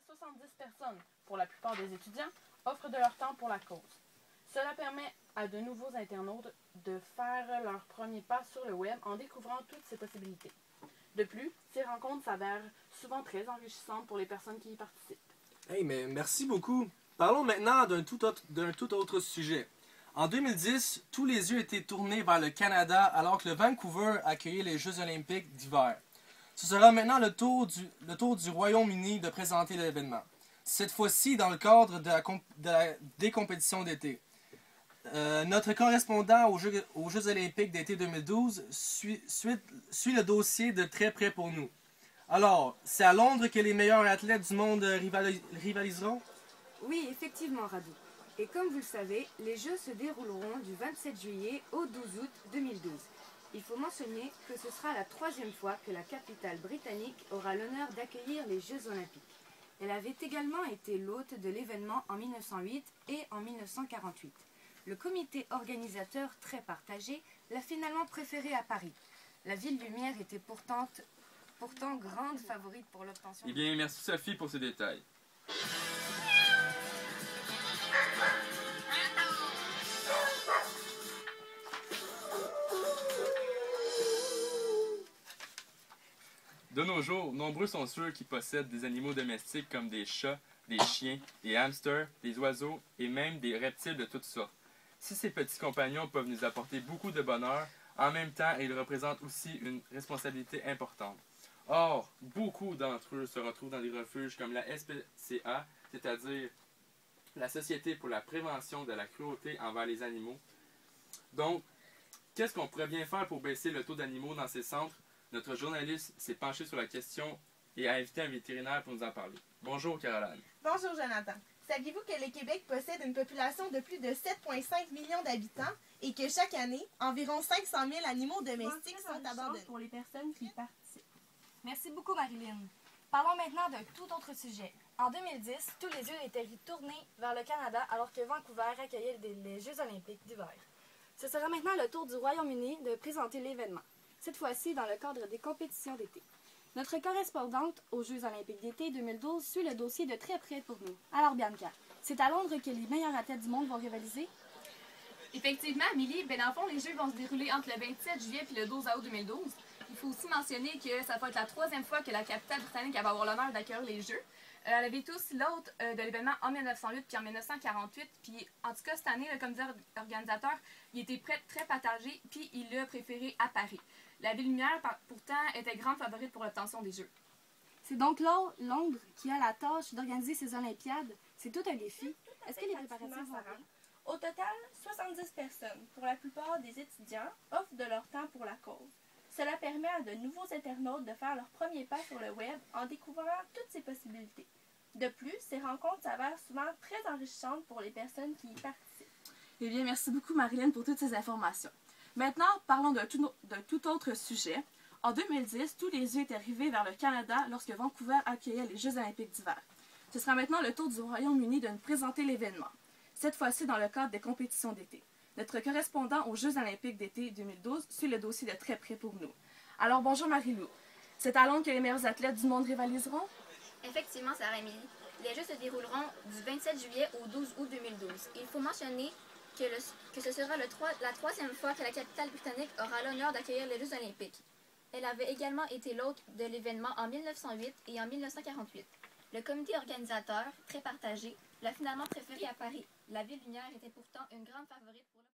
70 personnes, pour la plupart des étudiants, offrent de leur temps pour la cause. Cela permet à de nouveaux internautes de faire leur premier pas sur le web en découvrant toutes ces possibilités. De plus, ces rencontres s'avèrent souvent très enrichissantes pour les personnes qui y participent. Hey, mais merci beaucoup. Parlons maintenant d'un tout autre sujet. En 2010, tous les yeux étaient tournés vers le Canada alors que le Vancouver accueillait les Jeux olympiques d'hiver. Ce sera maintenant le tour du Royaume-Uni de présenter l'événement. Cette fois-ci dans le cadre des compétitions d'été. Notre correspondant aux Jeux olympiques d'été 2012 suit le dossier de très près pour nous. Alors, c'est à Londres que les meilleurs athlètes du monde rivaliseront? Oui, effectivement, Radu. Et comme vous le savez, les Jeux se dérouleront du 27 juillet au 12 août 2012. Il faut mentionner que ce sera la 3e fois que la capitale britannique aura l'honneur d'accueillir les Jeux olympiques. Elle avait également été l'hôte de l'événement en 1908 et en 1948. Le comité organisateur, très partagé, l'a finalement préféré à Paris. La ville lumière était pourtant grande favorite pour l'obtention. Eh bien, merci Sophie pour ces détails. De nos jours, nombreux sont ceux qui possèdent des animaux domestiques comme des chats, des chiens, des hamsters, des oiseaux et même des reptiles de toutes sortes. Si ces petits compagnons peuvent nous apporter beaucoup de bonheur, en même temps, ils représentent aussi une responsabilité importante. Or, beaucoup d'entre eux se retrouvent dans des refuges comme la SPCA, c'est-à-dire la Société pour la prévention de la cruauté envers les animaux. Donc, qu'est-ce qu'on pourrait bien faire pour baisser le taux d'animaux dans ces centres? Notre journaliste s'est penché sur la question et a invité un vétérinaire pour nous en parler. Bonjour Caroline. Bonjour Jonathan. Saviez-vous que le Québec possède une population de plus de 7,5 millions d'habitants et que chaque année, environ 500 000 animaux domestiques sont abandonnés? Pour les personnes qui participent. Merci beaucoup, Marilyn. Parlons maintenant d'un tout autre sujet. En 2010, tous les yeux étaient tournés vers le Canada alors que Vancouver accueillait les Jeux olympiques d'hiver. Ce sera maintenant le tour du Royaume-Uni de présenter l'événement, cette fois-ci dans le cadre des compétitions d'été. Notre correspondante aux Jeux olympiques d'été 2012 suit le dossier de très près pour nous. Alors Bianca, c'est à Londres que les meilleurs athlètes du monde vont rivaliser? Effectivement, Amélie, dans le fond, les Jeux vont se dérouler entre le 27 juillet et le 12 août 2012. Il faut aussi mentionner que ça va être la 3e fois que la capitale britannique va avoir l'honneur d'accueillir les Jeux. Elle avait été aussi l'hôte de l'événement en 1908 puis en 1948. Puis en tout cas, cette année, le comité organisateur, il était très partagé puis il l'a préféré à Paris. La ville lumière, pourtant, était grande favorite pour l'obtention des Jeux. C'est donc Londres qui a la tâche d'organiser ces Olympiades. C'est tout un défi. Est-ce que les préparatifs vont bien? Au total, 70 personnes, pour la plupart des étudiants, offrent de leur temps pour la cause. Cela permet à de nouveaux internautes de faire leur premier pas sur le web en découvrant toutes ces possibilités. De plus, ces rencontres s'avèrent souvent très enrichissantes pour les personnes qui y participent. Eh bien, merci beaucoup Marilyn pour toutes ces informations. Maintenant, parlons d'un tout autre sujet. En 2010, tous les yeux étaient rivés vers le Canada lorsque Vancouver accueillait les Jeux olympiques d'hiver. Ce sera maintenant le tour du Royaume-Uni de nous présenter l'événement, cette fois-ci dans le cadre des compétitions d'été. Notre correspondant aux Jeux olympiques d'été 2012 suit le dossier de très près pour nous. Alors bonjour Marie-Lou. C'est à Londres que les meilleurs athlètes du monde rivaliseront? Effectivement, Sarah-Émilie. Les Jeux se dérouleront du 27 juillet au 12 août 2012. Il faut mentionner que ce sera la 3e fois que la capitale britannique aura l'honneur d'accueillir les Jeux olympiques. Elle avait également été l'hôte de l'événement en 1908 et en 1948. Le comité organisateur, très partagé, l'a finalement préféré à Paris. La ville lumière était pourtant une grande favorite pour le...